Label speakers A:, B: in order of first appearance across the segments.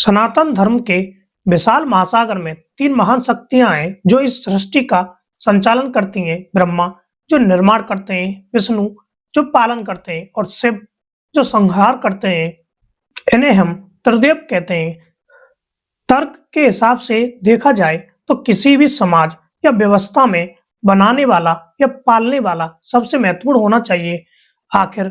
A: सनातन धर्म के विशाल महासागर में तीन महान शक्तियां हैं जो इस सृष्टि का संचालन करती हैं। ब्रह्मा जो निर्माण करते हैं, विष्णु जो पालन करते हैं और शिव जो संहार करते हैं। इन्हें हम त्रिदेव कहते हैं। तर्क के हिसाब से देखा जाए तो किसी भी समाज या व्यवस्था में बनाने वाला या पालने वाला सबसे महत्वपूर्ण होना चाहिए। आखिर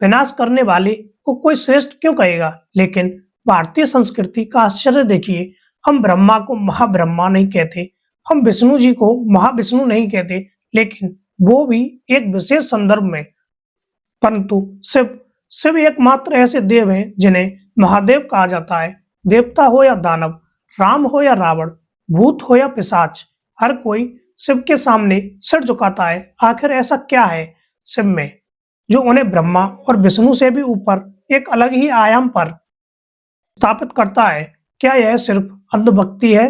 A: विनाश करने वाले को कोई श्रेष्ठ क्यों कहेगा? लेकिन भारतीय संस्कृति का आश्चर्य देखिए, हम ब्रह्मा को महाब्रह्मा नहीं कहते, हम विष्णु जी को महाविष्णु नहीं कहते, लेकिन वो भी एक विशेष संदर्भ में। परंतु शिव शिव एकमात्र ऐसे देव हैं जिन्हें महादेव कहा जाता है। देवता हो या दानव, राम हो या रावण, भूत हो या पिशाच, हर कोई शिव के सामने सिर झुकाता है। आखिर ऐसा क्या है शिव में जो उन्हें ब्रह्मा और विष्णु से भी ऊपर एक अलग ही आयाम पर स्थापित करता है? क्या यह सिर्फ अंधभक्ति है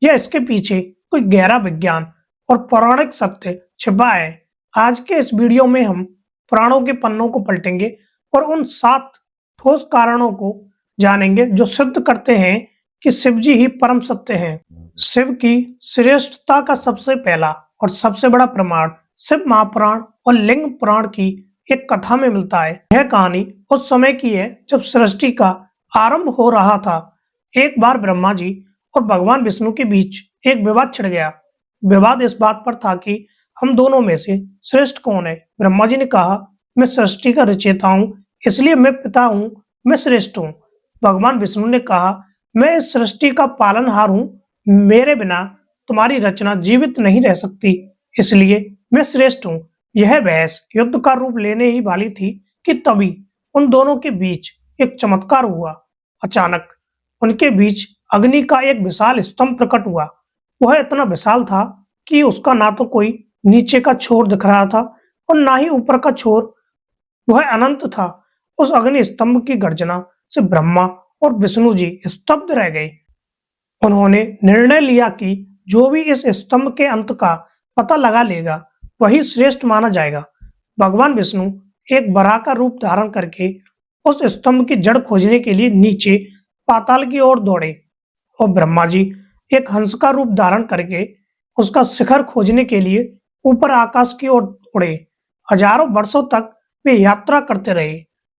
A: या इसके पीछे कोई गहरा विज्ञान और पौराणिक सत्य छिपा है? आज के इस वीडियो में हम पुराणों के पन्नों को पलटेंगे और उन 7 ठोस कारणों को जानेंगे जो सिद्ध करते हैं कि शिव जी ही परम सत्य हैं। शिव की श्रेष्ठता का सबसे पहला और सबसे बड़ा प्रमाण शिव महापुराण और लिंग पुराण की एक कथा में मिलता है। यह कहानी उस समय की है जब सृष्टि का आरंभ हो रहा था। एक बार ब्रह्मा जी और भगवान विष्णु के बीच एक विवाद छिड़ गया। विवाद इस बात पर था कि हम दोनों में से श्रेष्ठ कौन है। ब्रह्मा जी ने कहा, मैं सृष्टि का रचयिता हूँ, इसलिए मैं पिता हूँ, मैं श्रेष्ठ हूँ। भगवान विष्णु ने कहा, मैं इस सृष्टि का पालनहार हूँ, मेरे बिना तुम्हारी रचना जीवित नहीं रह सकती, इसलिए मैं श्रेष्ठ हूँ। यह बहस युद्ध का रूप लेने ही वाली थी कि तभी उन दोनों के बीच एक चमत्कार हुआ। अचानक उनके बीच अग्नि का एक विशाल स्तंभ प्रकट हुआ। वह इतना विशाल था कि उसका ना तो कोई नीचे का छोर दिख रहा था और ना ही ऊपर का छोर। वह अनंत था। उस अग्नि स्तंभ की गर्जना से ब्रह्मा और विष्णु जी स्तब्ध रह गए। उन्होंने निर्णय लिया कि जो भी इस स्तंभ के अंत का पता लगा लेगा वही श्रेष्ठ माना जाएगा। भगवान विष्णु एक बराह का रूप धारण करके उस स्तंभ की जड़ खोजने के लिए नीचे पाताल की ओर दौड़े और ब्रह्मा जी एक हंस का रूप धारण करके उसका शिखर खोजने के लिए ऊपर आकाश की ओर उड़े। हजारों वर्षों तक वे यात्रा करते रहे।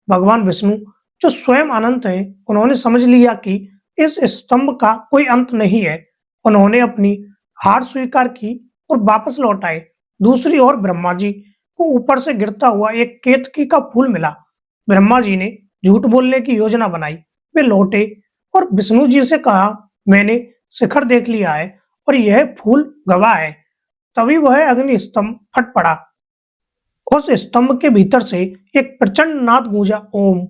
A: भगवान विष्णु जो स्वयं अनंत हैं, उन्होंने समझ लिया कि इस स्तंभ का कोई अंत नहीं है। उन्होंने अपनी हार स्वीकार की और वापस लौट आए। दूसरी ओर ब्रह्मा जी को ऊपर से गिरता हुआ एक केतकी का फूल मिला। ब्रह्मा जी ने झूठ बोलने की योजना बनाई। वे लौटे और विष्णु जी से कहा, मैंने शिखर देख लिया है और यह फूल गवाह है। तभी वह अग्नि स्तंभ फट पड़ा। उस स्तंभ के भीतर से एक प्रचंड नाद गूंजा, ओम,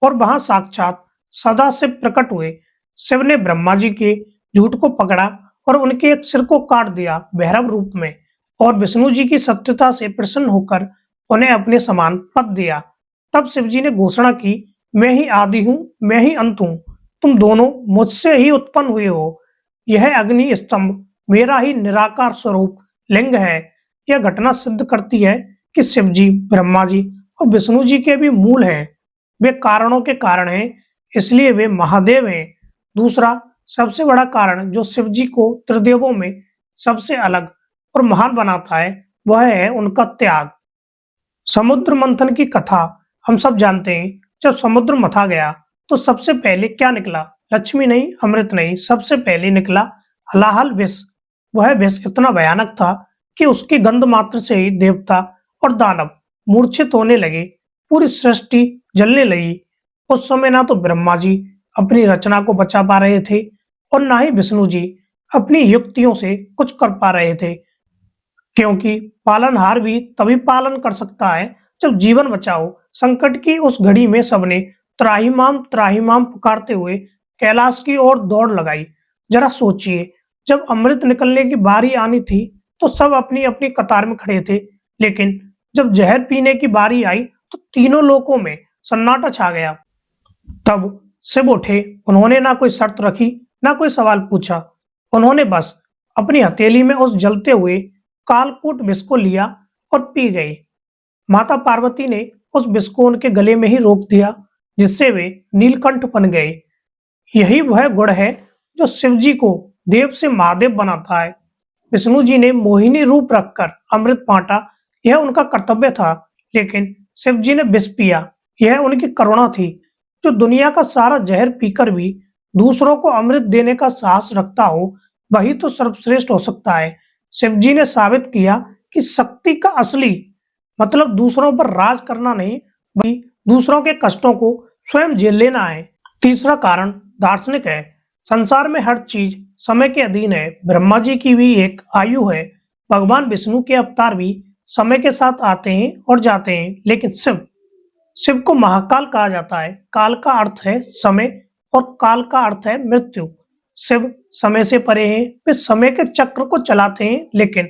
A: और वहां साक्षात सदाशिव प्रकट हुए। शिव ने ब्रह्मा जी के झूठ को पकड़ा और उनके एक सिर को काट दिया भैरव रूप में, और विष्णु जी की सत्यता से प्रसन्न होकर उन्हें अपने समान पद दिया। तब शिव जी ने घोषणा की, मैं ही आदि हूँ, मैं ही अंत हूँ, तुम दोनों मुझसे ही उत्पन्न हुए हो। यह अग्नि स्तंभ मेरा ही निराकार स्वरूप लिंग है। यह घटना सिद्ध करती है कि शिव जी, ब्रह्मा जी और विष्णु जी के भी मूल हैं। वे कारणों के कारण हैं, इसलिए वे महादेव हैं। दूसरा सबसे बड़ा कारण जो शिव जी को त्रिदेवों में सबसे अलग और महान बनाता है वह है उनका त्याग। समुद्र मंथन की कथा हम सब जानते हैं। जब समुद्र मथा गया तो सबसे पहले क्या निकला? लक्ष्मी नहीं, अमृत नहीं, सबसे पहले निकला हलाहल विष। वह विष इतना भयानक था कि उसकी गंध मात्र से ही देवता और दानव मूर्छित होने लगे। पूरी सृष्टि जलने लगी। उस समय ना तो ब्रह्मा जी अपनी रचना को बचा पा रहे थे और ना ही विष्णु जी अपनी युक्तियों से कुछ कर पा रहे थे, क्योंकि पालनहार भी तभी पालन कर सकता है जब जीवन बचाओ। संकट की उस घड़ी में सबने त्राहिमाम पुकारते हुए कैलाश की ओर दौड़ लगाई। जरा सोचिए, जब अमृत निकलने की बारी आनी थी तो सब अपनी अपनी कतार में खड़े थे, लेकिन जब जहर पीने की बारी आई तो तीनों लोकों में सन्नाटा छा गया। तब शिव उठे। उन्होंने ना कोई शर्त रखी, ना कोई सवाल पूछा। उन्होंने बस अपनी हथेली में उस जलते हुए कालकूट विष को लिया और पी गए। माता पार्वती ने उस विष को उनके गले में ही रोक दिया, जिससे वे नीलकंठ बन गए। यही वह गुण है जो शिव जी को देव से महादेव बनाता है। विष्णु जी ने मोहिनी रूप रखकर अमृत बांटा, यह उनका कर्तव्य था, लेकिन शिव जी ने विष पिया, यह उनकी करुणा थी। जो दुनिया का सारा जहर पीकर भी दूसरों को अमृत देने का साहस रखता हो, वही तो सर्वश्रेष्ठ हो सकता है। शिव जी ने साबित किया कि शक्ति का असली मतलब दूसरों पर राज करना नहीं, बल्कि दूसरों के कष्टों को स्वयं झेल लेना है। तीसरा कारण दार्शनिक है। संसार में हर चीज समय के अधीन है। ब्रह्मा जी की भी एक आयु है। भगवान विष्णु के अवतार भी समय के साथ आते हैं और जाते हैं, लेकिन शिव को महाकाल कहा जाता है। काल का अर्थ है समय और काल का अर्थ है मृत्यु। शिव समय से परे हैं, वे समय के चक्र को चलाते हैं, लेकिन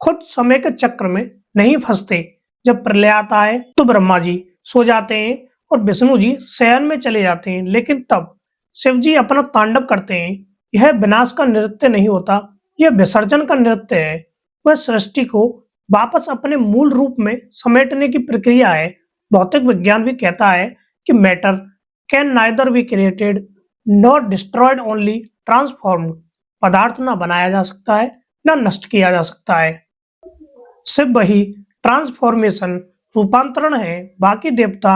A: खुद समय के चक्र में नहीं फंसते। जब प्रलय आता है तो ब्रह्मा जी सो जाते हैं और विष्णु जी शयन में चले जाते हैं, लेकिन तब शिव जी अपना तांडव करते हैं। यह विनाश का नृत्य नहीं होता, यह विसर्जन का नृत्य है। वह सृष्टि को वापस अपने मूल रूप में समेटने की प्रक्रिया है। भौतिक विज्ञान भी कहता है कि matter can neither be created not destroyed, only transformed. पदार्थ ना बनाया जा सकता है, ना नष्ट किया जा सकता है। शिव वही ट्रांसफॉर्मेशन, रूपांतरण है। बाकी देवता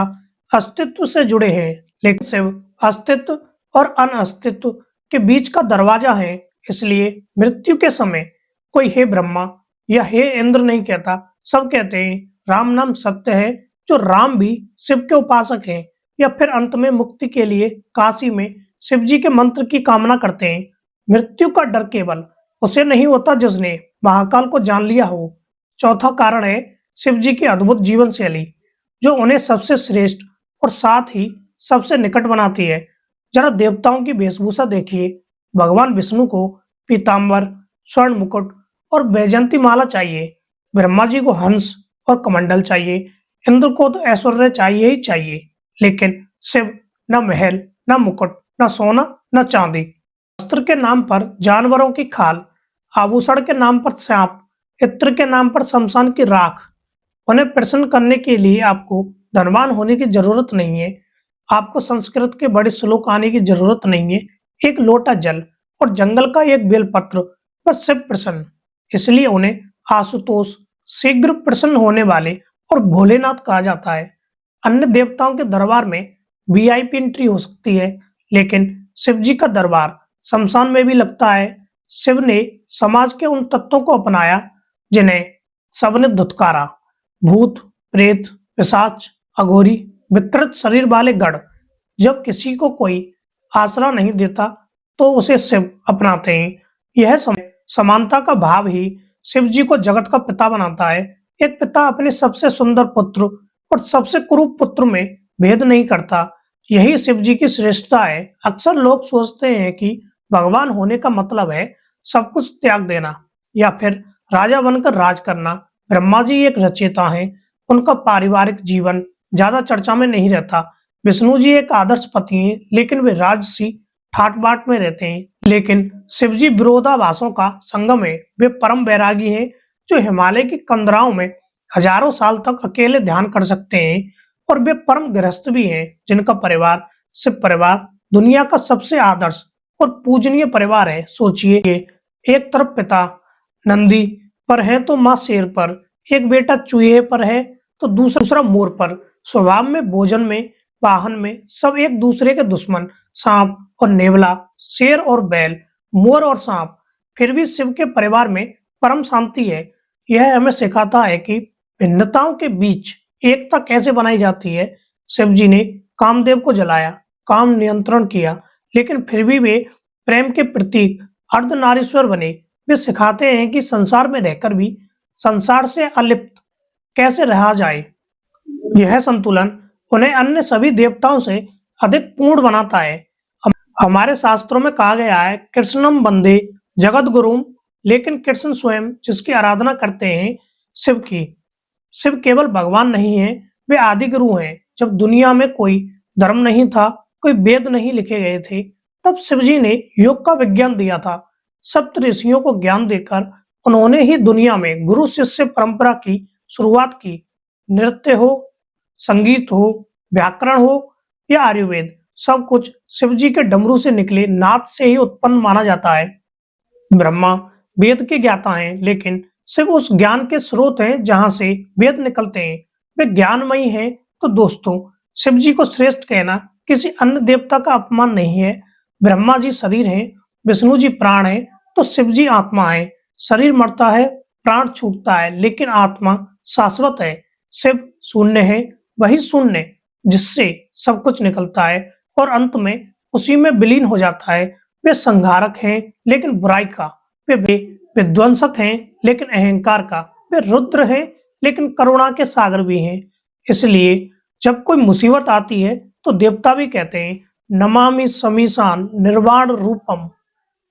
A: अस्तित्व से जुड़े हैं, लेकिन शिव अस्तित्व और अनअस्तित्व के बीच का दरवाजा है। इसलिए मृत्यु के समय कोई हे ब्रह्मा या हे इंद्र नहीं कहता, सब कहते हैं राम नाम सत्य है। जो राम भी शिव के उपासक हैं, या फिर अंत में मुक्ति के लिए काशी में शिव जी के मंत्र की कामना करते हैं। मृत्यु का डर केवल उसे नहीं होता जिसने महाकाल को जान लिया हो। चौथा कारण है शिव जी की अद्भुत जीवन शैली, जो उन्हें सबसे श्रेष्ठ और साथ ही सबसे निकट बनाती है। जरा देवताओं की वेशभूषा देखिए। भगवान विष्णु को पीताम्बर, स्वर्ण मुकुट और वैजयंती माला चाहिए। ब्रह्मा जी को हंस और कमंडल चाहिए। इंद्र को तो ऐश्वर्य चाहिए ही चाहिए, लेकिन शिव न महल, न मुकुट, न सोना, न चांदी। वस्त्र के नाम पर जानवरों की खाल, आभूषण के नाम पर सांप, इत्र के नाम पर शमशान की राख। उन्हें प्रसन्न करने के लिए आपको धनवान होने की जरूरत नहीं है। आपको संस्कृत के बड़े श्लोक आने की जरूरत नहीं है। एक लोटा जल और जंगल का एक बेलपत्र, बस शिव प्रसन्न। इसलिए उन्हें आशुतोष, शीघ्र प्रसन्न होने वाले और भोलेनाथ कहा जाता है। अन्य देवताओं के दरबार में वीआईपी एंट्री हो सकती है, लेकिन शिव जी का दरबार शमशान में भी लगता है। शिव ने समाज के उन तत्वों को अपनाया जिन्हें सबने धुतकारा। भूत, प्रेत, पिशाच, अघोरी, विकृत शरीर वाले गण। जब किसी को कोई आसरा नहीं देता तो उसे शिव अपनाते हैं। यह समानता का भाव ही शिव जी को जगत का पिता बनाता है। एक पिता अपने सबसे सुंदर पुत्र और सबसे कुरूप पुत्र में भेद नहीं करता। यही शिव जी की श्रेष्ठता है। अक्सर लोग सोचते हैं कि भगवान होने का मतलब है सब कुछ त्याग देना या फिर राजा बनकर राज करना। ब्रह्मा जी एक रचयिता हैं, उनका पारिवारिक जीवन ज्यादा चर्चा में नहीं रहता। विष्णु जी एक आदर्श पति हैं, लेकिन वे राजसी ठाट बाट में रहते हैं। लेकिन शिव जी विरोधाभासों का संगम है। वे परम वैरागी हैं, जो हिमालय की कंदराओं में हजारों साल तक अकेले ध्यान कर सकते हैं। और वे परम गृहस्थ भी हैं, जिनका परिवार शिव परिवार दुनिया का सबसे आदर्श और पूजनीय परिवार है। सोचिए, एक तरफ पिता नंदी पर है तो माँ शेर पर, एक बेटा चूहे पर है तो दूसरा मोर पर। स्वभाव में, भोजन में, वाहन में सब एक दूसरे के दुश्मन। सांप और नेवला, शेर और बैल, मोर और सांप। फिर भी शिव के परिवार में परम शांति है। यह हमें सिखाता है कि भिन्नताओं के बीच एकता कैसे बनाई जाती है। शिव जी ने कामदेव को जलाया, काम नियंत्रण किया, लेकिन फिर भी वे प्रेम के प्रतीक अर्धनारीश्वर बने। वे सिखाते हैं कि संसार में रहकर भी संसार से अलिप्त कैसे रहा जाए। यह संतुलन उन्हें अन्य सभी देवताओं से अधिक पूर्ण बनाता है। हमारे शास्त्रों में कहा गया है कृष्णम वंदे जगत गुरुम, लेकिन कृष्ण स्वयं जिसकी आराधना करते हैं शिव की। शिव केवल भगवान नहीं है, वे आदि गुरु हैं। जब दुनिया में कोई धर्म नहीं था, कोई वेद नहीं लिखे गए थे, तब शिव जी ने योग का विज्ञान दिया था। सप्त ऋषियों को ज्ञान देकर उन्होंने ही दुनिया में गुरु शिष्य परंपरा की शुरुआत की। नृत्य हो, संगीत हो, व्याकरण हो या आयुर्वेद, सब कुछ शिव जी के डमरू से निकले नाद से ही उत्पन्न माना जाता है। ब्रह्मा वेद के ज्ञाता हैं, लेकिन शिव उस ज्ञान के स्रोत हैं जहां से वेद निकलते हैं। वे ज्ञानमयी हैं। तो दोस्तों, शिव जी को श्रेष्ठ कहना किसी अन्य देवता का अपमान नहीं है। ब्रह्मा जी शरीर हैं, विष्णु जी प्राण हैं, तो शिव जी आत्मा है। शरीर मरता है, प्राण छूटता है, लेकिन आत्मा शाश्वत है। शिव शून्य है, वही शून्य जिससे सब कुछ निकलता है और अंत में उसी में विलीन हो जाता है। वे संहारक हैं, लेकिन बुराई का। वे विध्वंसक हैं, लेकिन अहंकार का। वे रुद्र हैं, लेकिन करुणा के सागर भी हैं। इसलिए जब कोई मुसीबत आती है तो देवता भी कहते हैं, नमामि समीशान निर्वाण रूपम।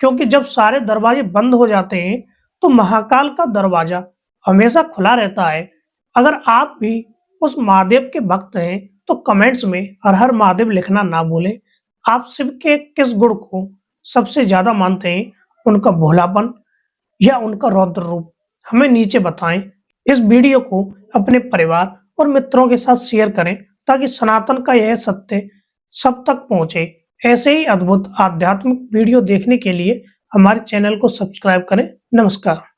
A: क्योंकि जब सारे दरवाजे बंद हो जाते हैं तो महाकाल का दरवाजा हमेशा खुला रहता है। अगर आप भी उस महादेव के भक्त हैं तो कमेंट्स में हर हर महादेव लिखना ना भूलें। आप शिव के किस गुण को सबसे ज्यादा मानते हैं, उनका भोलापन या उनका रौद्र रूप, हमें नीचे बताएं। इस वीडियो को अपने परिवार और मित्रों के साथ शेयर करें ताकि सनातन का यह सत्य सब तक पहुंचे। ऐसे ही अद्भुत आध्यात्मिक वीडियो देखने के लिए हमारे चैनल को सब्सक्राइब करें। नमस्कार।